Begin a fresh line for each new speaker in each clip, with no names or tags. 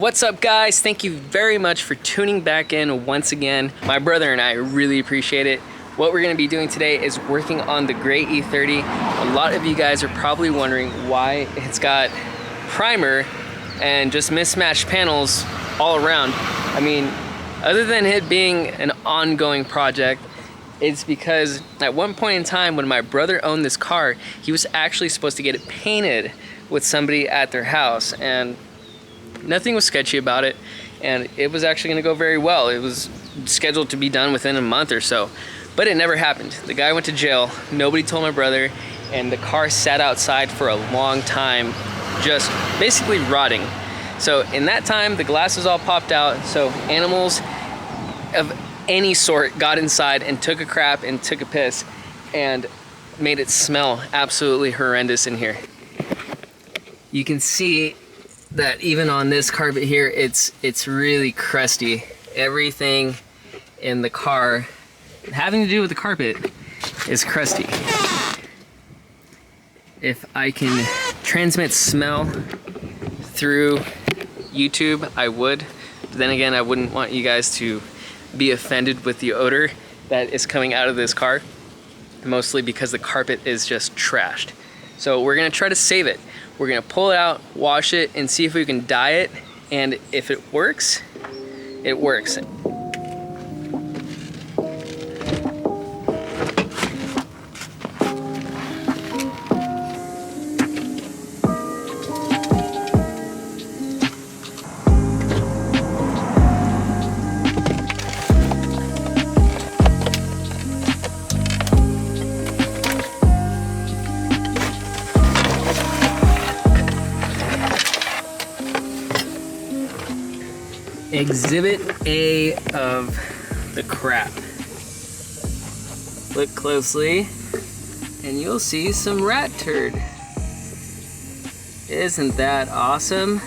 What's up, guys? Thank you very much for tuning back in once again. My brother and I really appreciate it. What we're going to be doing today is working on the gray E30. A lot of you guys are probably wondering why it's got primer and just mismatched panels all around. I mean, other than it being an ongoing project, it's because at one point in time when my brother owned this car, he was actually supposed to get it painted with somebody at their house, and nothing was sketchy about it, and it was actually going to go very well. It was scheduled to be done within a month or so, but it never happened. The guy went to jail, nobody told my brother, and the car sat outside for a long time, just basically rotting. So in that time, the glasses all popped out, so animals of any sort got inside and took a crap and took a piss and made it smell absolutely horrendous in here. You can see that even on this carpet here, it's really crusty. Everything in the car having to do with the carpet is crusty. If I can transmit smell through YouTube, I would. But then again, I wouldn't want you guys to be offended with the odor that is coming out of this car, mostly because the carpet is just trashed. So we're gonna try to save it. We're gonna pull it out, wash it, and see if we can dye it. And if it works, it works. Exhibit A of the crap. Look closely and you'll see some rat turd. Isn't that awesome?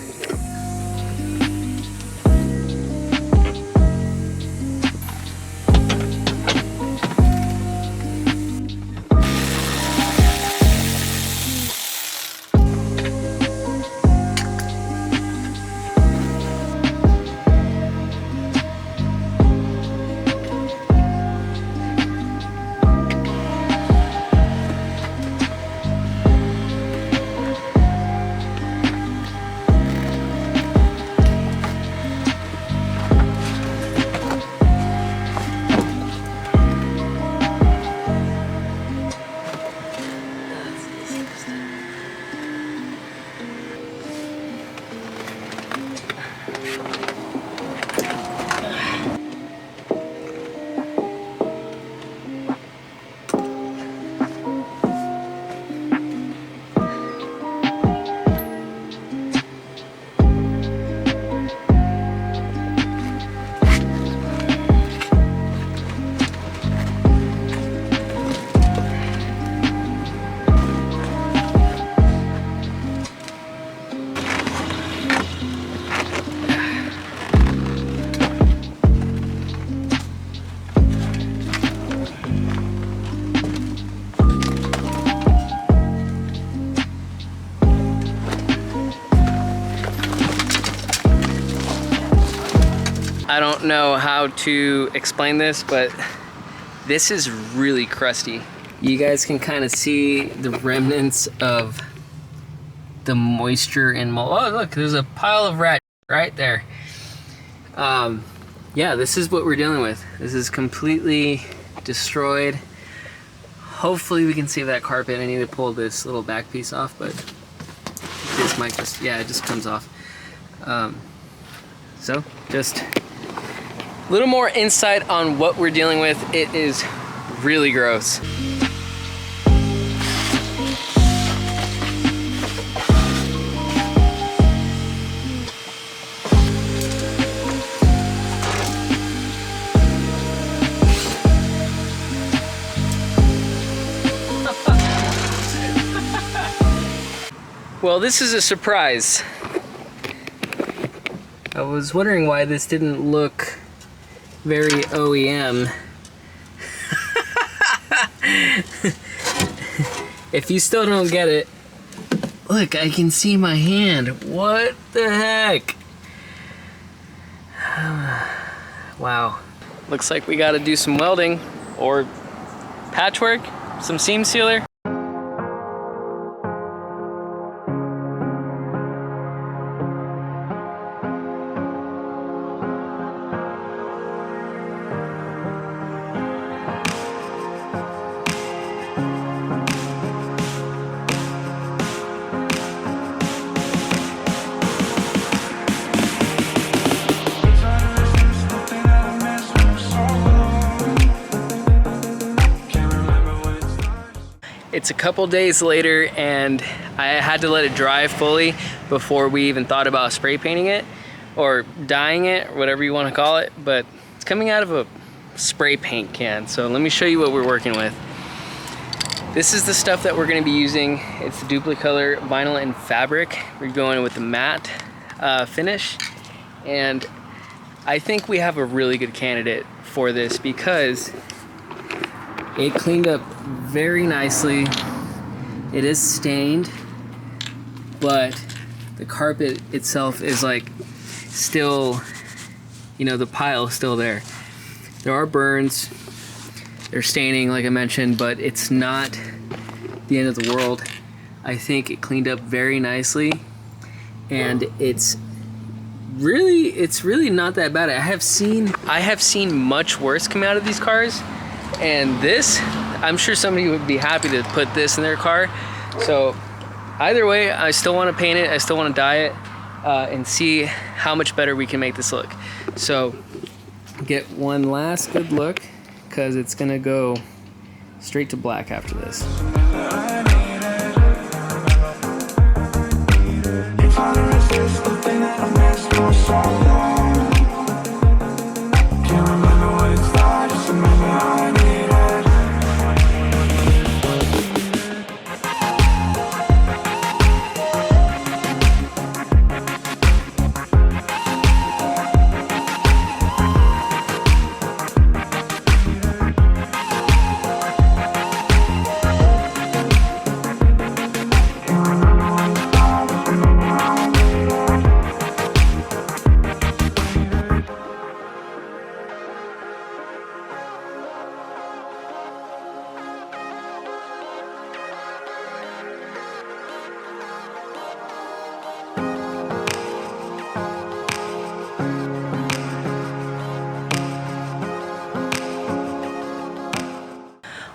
I don't know how to explain this, but this is really crusty. You guys can kind of see the remnants of the moisture and mold. Oh, look, there's a pile of rat right there. Yeah, this is what we're dealing with. This is completely destroyed. Hopefully we can save that carpet. I need to pull this little back piece off, but this might just, yeah, it just comes off. So just a little more insight on what we're dealing with. It is really gross. Well, this is a surprise. I was wondering why this didn't look very OEM. If you still don't get it, look, I can see my hand. What the heck? Wow. Looks like we gotta do some welding or patchwork, some seam sealer. It's a couple days later and I had to let it dry fully before we even thought about spray painting it or dyeing it, or whatever you want to call it, but it's coming out of a spray paint can. So let me show you what we're working with. This is the stuff that we're going to be using. It's the Duplicolor vinyl and fabric. We're going with the matte finish, and I think we have a really good candidate for this because it cleaned up very nicely. It is stained, but the carpet itself is like still, you know, the pile is still there. There are burns, they're staining like I mentioned, but it's not the end of the world. I think it cleaned up very nicely, and it's really not that bad. I have seen much worse come out of these cars. And this, I'm sure somebody would be happy to put this in their car. So either way, I still want to paint it, I still want to dye it, and see how much better we can make this look. So get one last good look, because it's gonna go straight to black after this.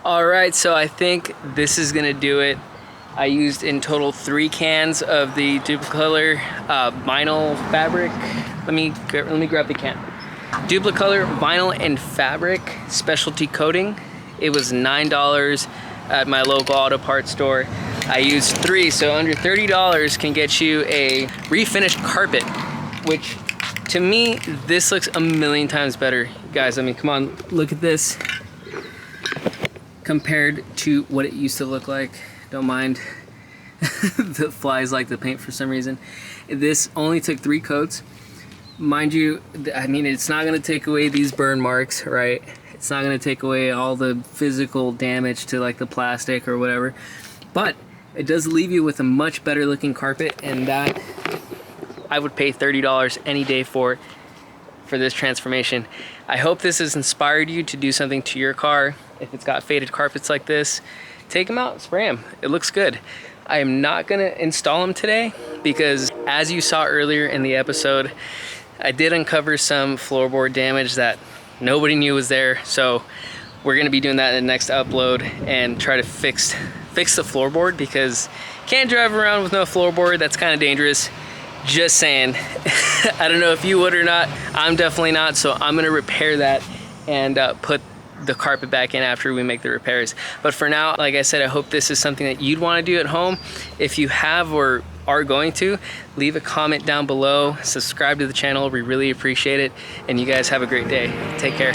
Alright, so I think this is gonna do it. I used in total 3 cans of the Duplicolor vinyl fabric. Let me grab the can. Duplicolor vinyl and fabric specialty coating. It was $9 at my local auto parts store. I used 3, so under $30 can get you a refinished carpet, which to me, this looks a million times better. Guys, I mean, come on, look at this. Compared to what it used to look like. Don't mind the flies like the paint for some reason. This only took 3 coats. Mind you, I mean, it's not gonna take away these burn marks, right? It's not gonna take away all the physical damage to like the plastic or whatever, but it does leave you with a much better looking carpet, and that I would pay $30 any day for this transformation. I hope this has inspired you to do something to your car. If it's got faded carpets like this, take them out, spray them. It looks good. I am not gonna install them today because, as you saw earlier in the episode, I did uncover some floorboard damage that nobody knew was there. So we're gonna be doing that in the next upload and try to fix the floorboard, because can't drive around with no floorboard. That's kind of dangerous. Just saying. I don't know if you would or not. I'm definitely not. So I'm gonna repair that and put the carpet back in after we make the repairs. But for now, like I said, I hope this is something that you'd want to do at home. If you have or are going to, leave a comment down below, subscribe to the channel, we really appreciate it, and you guys have a great day. Take care.